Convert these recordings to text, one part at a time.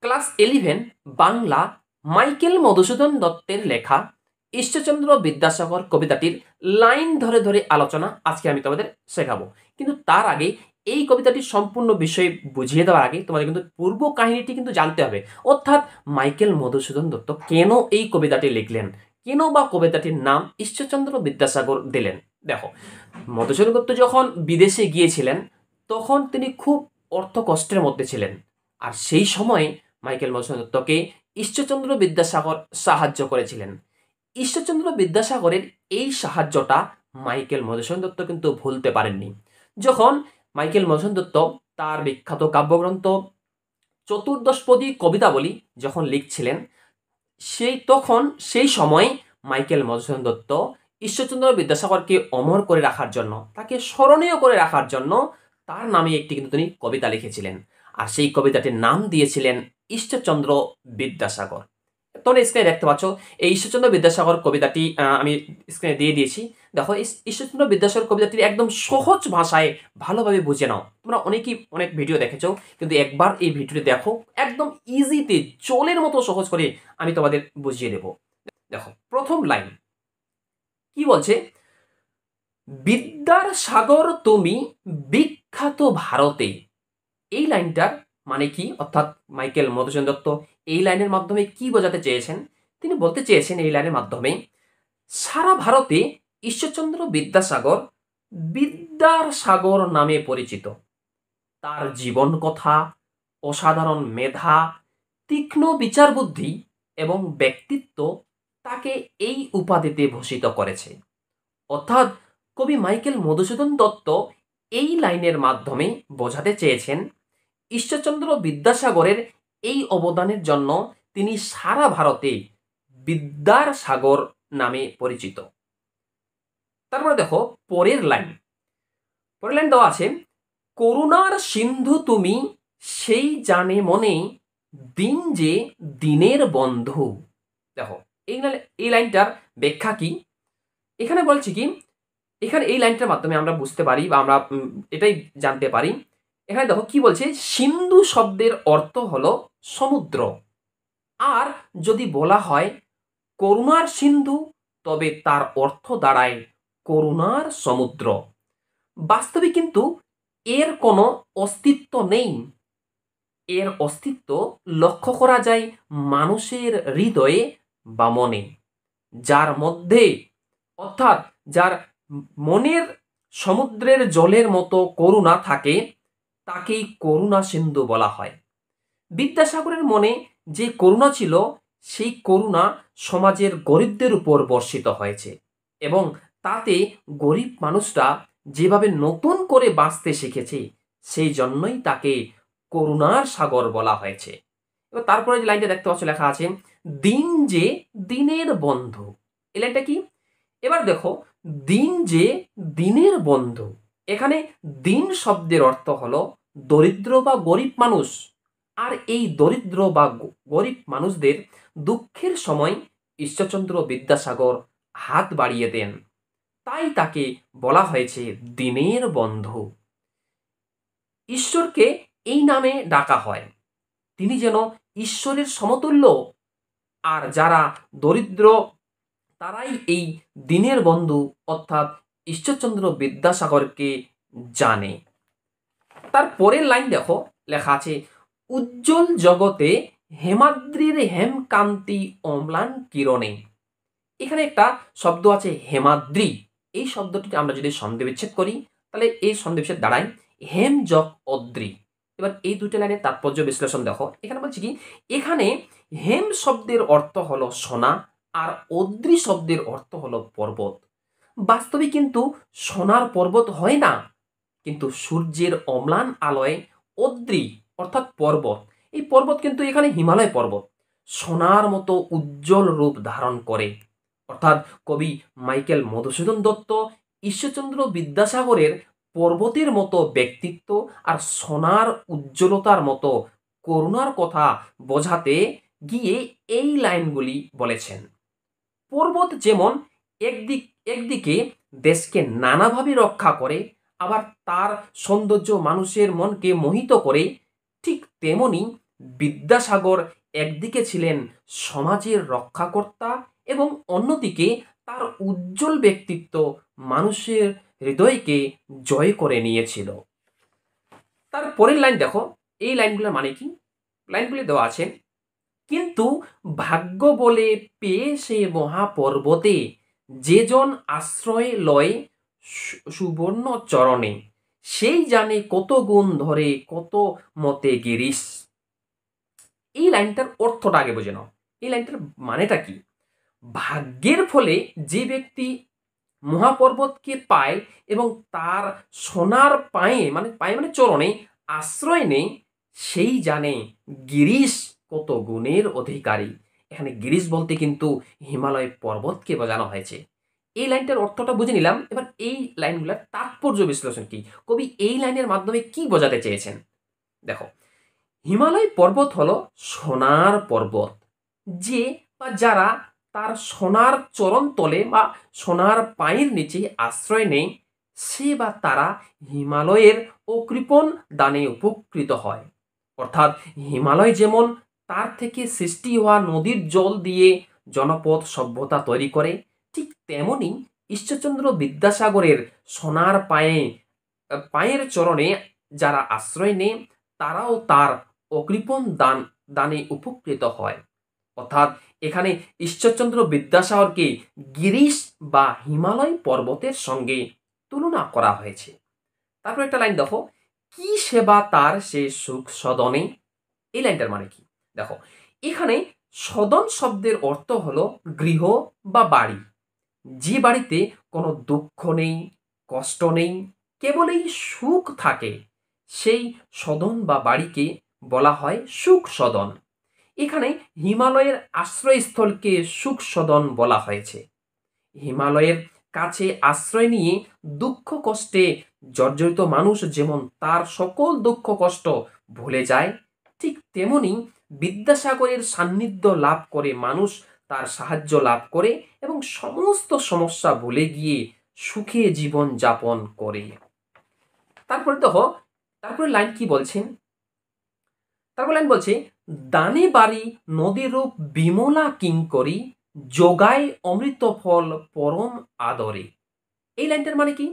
Class 11 Bangla Michael Madhusudan দত্তের লেখা ঈশ্বরচন্দ্র বিদ্যাসাগর কবিতাটির লাইন ধরে ধরে আলোচনা আজকে আমি তোমাদের শেখাবো। কিন্তু তার আগে এই কবিতাটির সম্পূর্ণ বিষয় বুঝিয়ে দেওয়ার আগে তোমাদের কিন্তু পূর্ব কাহিনীটি কিন্তু জানতে হবে। অর্থাৎ মাইকেল মধুসূদন দত্ত কেন এই কবিতাটি লিখলেন, কেন বা কবিতাটির নাম ঈশ্বরচন্দ্র বিদ্যাসাগর দিলেন। দেখো, মধুসূদন দত্ত যখন বিদেশে গিয়েছিলেন তখন তিনি খুব অর্থ কষ্টের মধ্যে ছিলেন। আর সেই সময়ে মাইকেল মধুসূদন দত্তকে ঈশ্বরচন্দ্র বিদ্যাসাগর সাহায্য করেছিলেন। ঈশ্বরচন্দ্র বিদ্যাসাগরের এই সাহায্যটা মাইকেল মধুসূদন দত্ত কিন্তু ভুলতে পারেননি। যখন মাইকেল মধুসূদন দত্ত তার বিখ্যাত কাব্যগ্রন্থ চতুর্দশপদী কবিতাবলী যখন লিখছিলেন, সেই সময় মাইকেল মধুসূদন দত্ত ঈশ্বরচন্দ্র বিদ্যাসাগরকে অমর করে রাখার জন্য, তাকে স্মরণীয় করে রাখার জন্য তার নামে একটি কিন্তু তিনি কবিতা লিখেছিলেন। আর সেই কবিতাটির নাম দিয়েছিলেন ঈশ্বরচন্দ্র বিদ্যাসাগর। তোমরা স্ক্রিনে দেখতে পাচ্ছ এই ঈশ্বরচন্দ্র বিদ্যাসাগর কবিতাটি আমি স্ক্রিনে দিয়ে দিয়েছি। দেখো, ঈশ্বরচন্দ্র বিদ্যাসাগর কবিতাটি একদম সহজ ভাষায় ভালোভাবে বুঝে নাও। তোমরা অনেকেই অনেক ভিডিও দেখেছো, কিন্তু একবার এই ভিডিওটি দেখো, একদম ইজিতে জলের মতো সহজ করে আমি তোমাদের বুঝিয়ে দেব। দেখো, প্রথম লাইন কি বলছে, বিদ্যার সাগর তুমি বিখ্যাত ভারতে। এই লাইনটার মানে কি, অর্থাৎ মাইকেল মধুসূদন দত্ত এই লাইনের মাধ্যমে কি বোঝাতে চেয়েছেন? তিনি বলতে চেয়েছেন এই লাইনের মাধ্যমে সারা ভারতে ঈশ্বরচন্দ্র বিদ্যাসাগর বিদ্যার সাগর নামে পরিচিত। তার জীবন কথা, অসাধারণ মেধা, তীক্ষ্ণ বিচার বুদ্ধি এবং ব্যক্তিত্ব তাকে এই উপাধিতে ভূষিত করেছে। অর্থাৎ কবি মাইকেল মধুসূদন দত্ত এই লাইনের মাধ্যমে বোঝাতে চেয়েছেন ঈশ্বরচন্দ্র বিদ্যাসাগরের এই অবদানের জন্য তিনি সারা ভারতে বিদ্যার সাগর নামে পরিচিত। তারপরে দেখো পরের লাইন দেওয়া আছে, করুণার সিন্ধু তুমি সেই জানে মনে, দিন যে দিনের বন্ধু। দেখো, এই লাইনটার ব্যাখ্যা কি? এখানে বলছি কি, এখানে এই লাইনটার মাধ্যমে আমরা বুঝতে পারি বা আমরা এটাই জানতে পারি। এখানে দেখো কি বলছে, সিন্ধু শব্দের অর্থ হলো সমুদ্র। আর যদি বলা হয় করুণার সিন্ধু, তবে তার অর্থ দাঁড়ায় করুণার সমুদ্র। বাস্তবে কিন্তু এর কোনো অস্তিত্ব নেই। এর অস্তিত্ব লক্ষ্য করা যায় মানুষের হৃদয়ে বা মনে, যার মধ্যে, অর্থাৎ যার মনের সমুদ্রের জলের মতো করুণা থাকে, তাকেই করুণা সিন্ধু বলা হয়। বিদ্যাসাগরের মনে যে করুণা ছিল, সেই করুণা সমাজের গরিবদের উপর বর্ষিত হয়েছে এবং তাতে গরিব মানুষরা যেভাবে নতুন করে বাঁচতে শিখেছে, সেই জন্যই তাকে করুণার সাগর বলা হয়েছে। এবার তারপরে যে লাইনটা দেখতে পাচ্ছ লেখা আছে, দিন যে দিনের বন্ধু। এই লাইনটা কি? এবার দেখো, দিন যে দিনের বন্ধু, এখানে দিন শব্দের অর্থ হলো দরিদ্র বা গরিব মানুষ। আর এই দরিদ্র বা গরিব মানুষদের দুঃখের সময় ঈশ্বরচন্দ্র বিদ্যাসাগর হাত বাড়িয়ে দেন, তাই তাকে বলা হয়েছে দিনের বন্ধু। ঈশ্বরকে এই নামে ডাকা হয়, তিনি যেন ঈশ্বরের সমতুল্য। আর যারা দরিদ্র তারাই এই দিনের বন্ধু অর্থাৎ ঈশ্বরচন্দ্র বিদ্যাসাগরকে জানে। তার পরের লাইন দেখো, লেখা আছে, উজ্জ্বল জগতে হেমাদ্রির হেমকান্তি অম্লান কিরণে। এখানে একটা শব্দ আছে হেমাদ্রি। এই শব্দটি আমরা যদি সন্ধি বিচ্ছেদ করি, তাহলে এই সন্ধি বিচ্ছেদ দাঁড়ায় হেম যক অদ্রি। এবার এই দুটো লাইনের তাৎপর্য বিশ্লেষণ দেখো। এখানে বলছি কি, এখানে হেম শব্দের অর্থ হলো সোনা আর অদ্রি শব্দের অর্থ হলো পর্বত। বাস্তবে কিন্তু সোনার পর্বত হয় না, কিন্তু সূর্যের অম্লান আলোয় অদ্রি অর্থাৎ পর্বত, এই পর্বত কিন্তু এখানে হিমালয় পর্বত সোনার মতো উজ্জ্বল রূপ ধারণ করে। অর্থাৎ কবি মাইকেল মধুসূদন দত্ত ঈশ্বরচন্দ্র বিদ্যাসাগরের পর্বতের মতো ব্যক্তিত্ব আর সোনার উজ্জ্বলতার মতো করুণার কথা বোঝাতে গিয়ে এই লাইনগুলি বলেছেন। পর্বত যেমন একদিকে দেশকে নানাভাবে রক্ষা করে, আবার তার সৌন্দর্য মানুষের মনকে মোহিত করে, ঠিক তেমনি বিদ্যাসাগর একদিকে ছিলেন সমাজের রক্ষাকর্তা এবং অন্যদিকে তার উজ্জ্বল ব্যক্তিত্ব মানুষের হৃদয়কে জয় করে নিয়েছিল। তার পরের লাইন দেখো, এই লাইনগুলোর মানে কি? লাইনগুলি দেওয়া আছে, কিন্তু ভাগ্য বলে পেয়ে সে মহাপর্বতে যেজন আশ্রয় লয় সুবর্ণ চরণে, সেই জানে কত গুণ ধরে কত মতে গিরিশ। এই লাইনটার অর্থটা আগে বুঝে নাও। এই লাইনটার মানেটা কি? ভাগ্যের ফলে যে ব্যক্তি মহাপর্বতকে পায় এবং তার সোনার পায়ে মানে চরণে আশ্রয় নেই, সেই জানে গিরিশ কত গুণের অধিকারী। এখানে গিরিশ বলতে কিন্তু হিমালয় পর্বতকে বোঝানো হয়েছে। এই লাইনটার অর্থটা বুঝে নিলাম। এবার এই লাইনগুলোর তাৎপর্য বিশ্লেষণ কি, কবি এই লাইনের মাধ্যমে কি বোঝাতে চেয়েছেন? দেখো, হিমালয় পর্বত হলো সোনার পর্বত। যে বা যারা তার সোনার চরণ তলে বা সোনার পায়ের নিচে আশ্রয় নেয়, সে বা তারা হিমালয়ের অকৃপণ দানে উপকৃত হয়। অর্থাৎ হিমালয় যেমন তার থেকে সৃষ্টি হওয়া নদীর জল দিয়ে জনপদ সভ্যতা তৈরি করে, ঠিক তেমনি ঈশ্বরচন্দ্র বিদ্যাসাগরের সোনার পায়ের চরণে যারা আশ্রয় নেয়, তারাও তার অকৃপণ দানে উপকৃত হয়। অর্থাৎ এখানে ঈশ্বরচন্দ্র বিদ্যাসাগরকে গিরিশ বা হিমালয় পর্বতের সঙ্গে তুলনা করা হয়েছে। তারপর একটা লাইন দেখো, কি সেবা তার সে সুখ সদনে। এই লাইনটার মানে কি? দেখো, এখানে সদন শব্দের অর্থ হলো গৃহ বা বাড়ি। যে বাড়িতে কোনো দুঃখ নেই, কষ্ট নেই, কেবলই সুখ থাকে, সেই সদন বা বাড়িকে বলা হয় সুখ সদন। এখানে হিমালয়ের আশ্রয়স্থলকে সুখ সদন বলা হয়েছে। হিমালয়ের কাছে আশ্রয় নিয়ে দুঃখ কষ্টে জর্জরিত মানুষ যেমন তার সকল দুঃখ কষ্ট ভুলে যায়, ঠিক তেমনি বিদ্যাসাগরের সান্নিধ্য লাভ করে মানুষ তার সাহায্য লাভ করে এবং সমস্ত সমস্যা ভুলে গিয়ে সুখে জীবন যাপন করে। তারপরে দেখো, তারপরে লাইন কি বলছেন? তারপর লাইন বলছে, দানে বাড়ি নদীরূপ বিমলা কিঙ্করি, যোগায় অমৃত ফল পরম আদরে। এই লাইনটার মানে কি?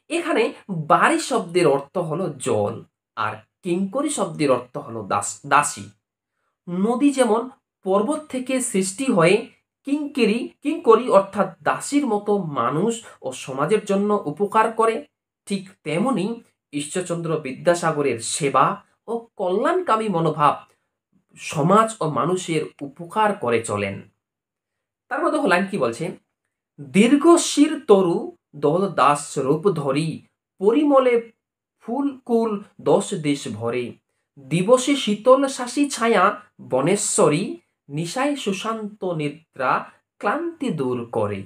এখানে বাড়ি শব্দের অর্থ হলো জল, আর কিঙ্করি শব্দের অর্থ হলো দাসী। নদী যেমন পর্বত থেকে সৃষ্টি হয়ে কিঙ্করি অর্থাৎ দাসীর মতো মানুষ ও সমাজের জন্য উপকার করে, ঠিক তেমনি ঈশ্বরচন্দ্র বিদ্যাসাগরের সেবা ও কল্যাণকামী মনোভাব সমাজ ও মানুষের উপকার করে চলেন। তারপর দেখো লাইন কি বলছে, দীর্ঘশির তরু দল দাস রূপ ধরি, পরিমলে ফুলকুল 10 দেশ ভরে, দিবসে শীতল শাসী ছায়া বনেশ্বরী, নিশায় সুশান্ত নিদ্রা ক্লান্তি দূর করে।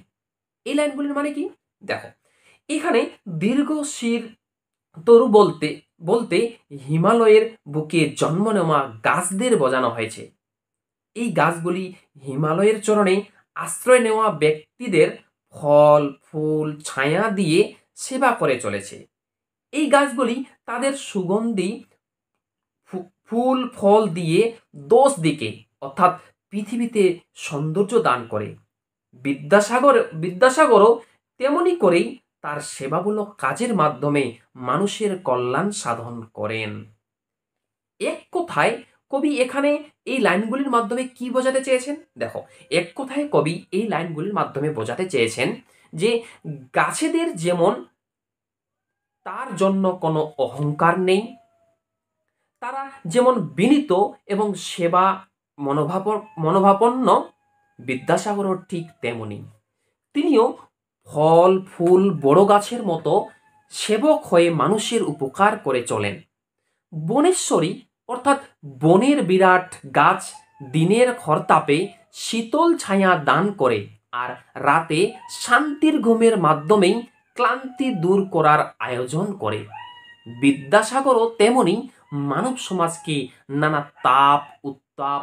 এই লাইনগুলির মানে কি? দেখো, এখানে দীর্ঘশির তরু বলতে বলতে হিমালয়ের বুকে জন্ম নেওয়া গাছদের বোঝানো হয়েছে। এই গাছগুলি হিমালয়ের চরণে আশ্রয় নেওয়া ব্যক্তিদের ফল ফুল ছায়া দিয়ে সেবা করে চলেছে। এই গাছগুলি তাদের সুগন্ধি ফুল ফল দিয়ে 10 দিকে অর্থাৎ পৃথিবীতে সৌন্দর্য দান করে। বিদ্যাসাগরও তেমনি করেই তার সেবামূলক কাজের মাধ্যমে মানুষের কল্যাণ সাধন করেন। এক কথায় কবি এখানে এই লাইনগুলির মাধ্যমে কি বোঝাতে চেয়েছেন? দেখো, এক কথায় কবি এই লাইনগুলির মাধ্যমে বোঝাতে চেয়েছেন যে গাছেদের যেমন তার জন্য কোনো অহংকার নেই, তারা যেমন বিনীত এবং সেবা মনোভাবাপন্ন, বিদ্যাসাগরও ঠিক তেমনি। তিনিও ফল ফুল বড় গাছের মতো সেবক হয়ে মানুষের উপকার করে চলেন। বনেশ্বরী অর্থাৎ বনের বিরাট গাছ দিনের খরতাপে শীতল ছায়া দান করে, আর রাতে শান্তির ঘুমের মাধ্যমেই ক্লান্তি দূর করার আয়োজন করে। বিদ্যাসাগরও তেমনি মানব সমাজকে নানা তাপ উত্তাপ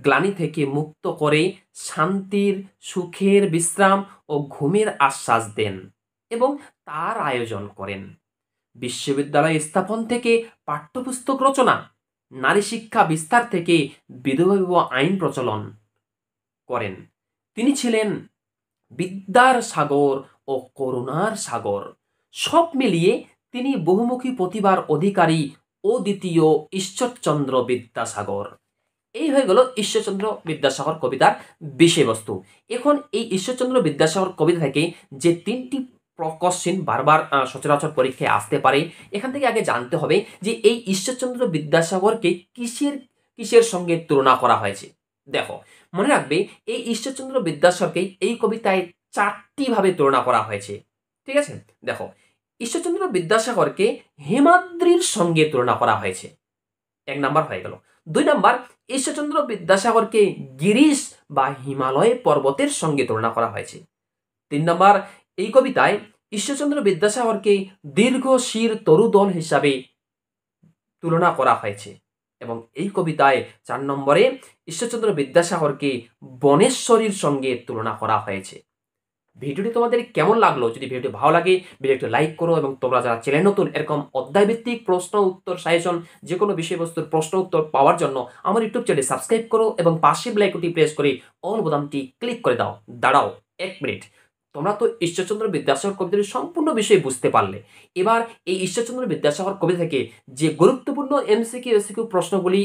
গ্লানি থেকে মুক্ত করে শান্তির সুখের বিশ্রাম ও ঘুমের আশ্বাস দেন এবং তার আয়োজন করেন। বিশ্ববিদ্যালয় স্থাপন থেকে পাঠ্যপুস্তক রচনা, নারী শিক্ষা বিস্তার থেকে বিধবা বিবাহ আইন প্রচলন করেন। তিনি ছিলেন বিদ্যার সাগর ও করুণার সাগর। সব মিলিয়ে তিনি বহুমুখী প্রতিভার অধিকারী ও দ্বিতীয় ঈশ্বরচন্দ্র বিদ্যাসাগর। এই হয়ে গেল ঈশ্বরচন্দ্র বিদ্যাসাগর কবিতার বিষয়বস্তু। এখন এই ঈশ্বরচন্দ্র বিদ্যাসাগর কবিতা থেকে যে 3টি কোশ্চেন বারবার সচরাচর পরীক্ষায় আসতে পারে, এখান থেকে আগে জানতে হবে যে এই ঈশ্বরচন্দ্র বিদ্যাসাগরকে কিসের কিসের সঙ্গে তুলনা করা হয়েছে। দেখো, মনে রাখবে এই ঈশ্বরচন্দ্র বিদ্যাসাগরকে এই কবিতায় 4টি ভাবে তুলনা করা হয়েছে। ঠিক আছে, দেখো, ঈশ্বরচন্দ্র বিদ্যাসাগরকে হেমাদ্রির সঙ্গে তুলনা করা হয়েছে, 1 নাম্বার হয়ে গেল। 2 নাম্বার, ঈশ্বরচন্দ্র বিদ্যাসাগরকে গিরিশ বা হিমালয় পর্বতের সঙ্গে তুলনা করা হয়েছে। 3 নাম্বার, এই কবিতায় ঈশ্বরচন্দ্র বিদ্যাসাগরকে দীর্ঘ শির তরুদল হিসাবে তুলনা করা হয়েছে। এবং এই কবিতায় 4 নম্বরে ঈশ্বরচন্দ্র বিদ্যাসাগরকে বনেশ্বরীর সঙ্গে তুলনা করা হয়েছে। ভিডিওটি তোমাদের কেমন লাগলো? যদি ভিডিওটি ভালো লাগে ভিডিওটি লাইক করো, এবং তোমরা যারা চ্যানেল নতুন এরকম অধ্যায়ভিত্তিক প্রশ্ন উত্তর সাজেশন যে কোনো বিষয়বস্তুর প্রশ্ন উত্তর পাওয়ার জন্য আমার ইউটিউব চ্যানেল সাবস্ক্রাইব করো এবং পাশের বেল আইকনটি প্রেস করে অল বোতামটি ক্লিক করে দাও। দাঁড়াও 1 মিনিট, তোমরা তো ঈশ্বরচন্দ্র বিদ্যাসাগর কবিতার সম্পূর্ণ বিষয় বুঝতে পারলে। এবার এই ঈশ্বরচন্দ্র বিদ্যাসাগর কবিতা থেকে যে গুরুত্বপূর্ণ এমসিকিউ এসিকিউ প্রশ্নগুলি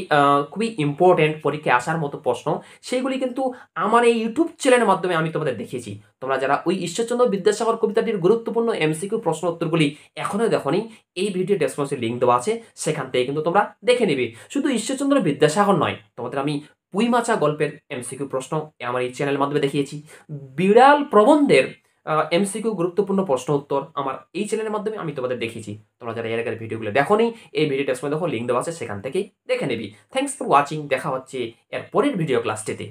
খুবই ইম্পর্টেন্ট, পরীক্ষায় আসার মতো প্রশ্ন, সেইগুলি কিন্তু আমার এই ইউটিউব চ্যানেলের মাধ্যমে আমি তোমাদের দেখিয়েছি। তোমরা যারা ওই ঈশ্বরচন্দ্র বিদ্যাসাগর কবিতাটির গুরুত্বপূর্ণ এমসিকিউ প্রশ্ন উত্তরগুলি এখনো দেখোনি, এই ভিডিও ডেসক্রিপশনে লিঙ্ক দেওয়া আছে, সেখান থেকে কিন্তু তোমরা দেখে নিবে। শুধু ঈশ্বরচন্দ্র বিদ্যাসাগর নয়, তোমাদের আমি পুইমাচা গল্পের এমসিকিউ প্রশ্ন আমার এই চ্যানেলের মাধ্যমে দেখিয়েছি। বিড়াল প্রবন্ধের এমসিকিউ গুরুত্বপূর্ণ প্রশ্ন উত্তর আমার এই চ্যানেলের মাধ্যমে আমি তোমাদের দেখিয়েছি। তোমরা যারা এর আগের ভিডিওগুলো দেখোনি, এই ভিডিও ডেসক্রিপশনে দেখো, লিঙ্ক দেওয়া আছে, সেখান থেকেই দেখে নিবি। Thanks for watching. দেখা হচ্ছে এর পরের ভিডিও ক্লাসটিতে।